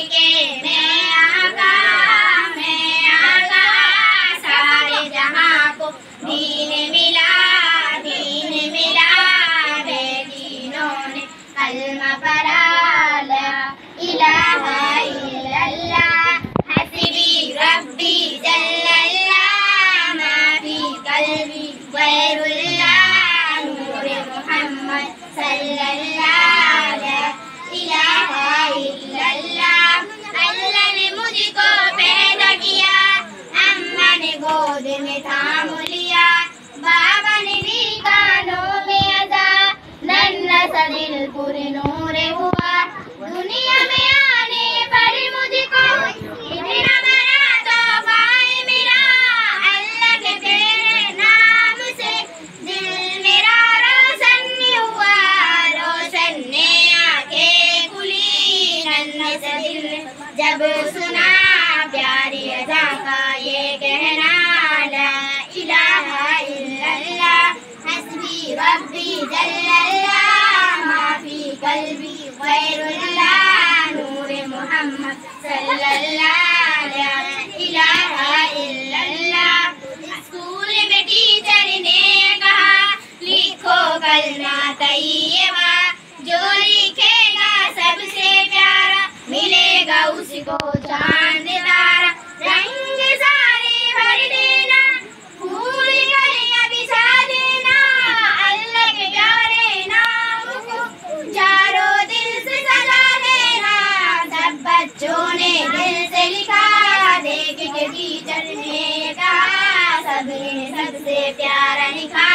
के मैं आका सारे जहां को दीन मिला बेदीनों ने कलमा पढ़ा ला इलाहा इल्लल्लाह हस्बी रब्बी जल्लल्लाह माफी कल्बी गैरुल्लाह नूरे मोहम्मद सल्लल्लाह ला इलाहा इल्लल्लाह। अल्लाह ने मुझको पैदा किया, अम्मा ने गोद में थाम लिया, बाबा ने दी कानों में अज़ा, नन्हा सा दिल पुरनूर हुआ। दुनिया में आने पर मुझको इतना बड़ा तोहफा मिला, अल्लाह के तेरे नाम से दिल मेरा रोशन हुआ। रोशन ने आंखें खुली, नन्हे से दिल जब सुना प्यारी अज़ा का ये कहना ला इलाहा इल्लल्लाह हस्बी रब्बी जल्लल्लाह माफी कल्बी गैरुल्लाह नूरे मोहम्मद सल्लल्लाह ला इलाहा इल्लल्लाह। स्कूल में टीचर ने कहा लिखो कलमा तैयबा, जो लिखेगा सबसे प्यारा मिलेगा उसको चांद तारा। रंग सारे भर देना, फूल कलियां बिछा देना, अल्लाह के प्यारे नाम को चारों दिल से सजा देना। सब बच्चों ने दिल से लिखा, देख के टीचर ने कहा सबने सबसे प्यारा लिखा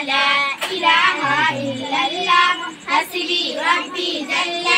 ला इलाहा इल्लल्लाह हस्बी रब्बी जल्ल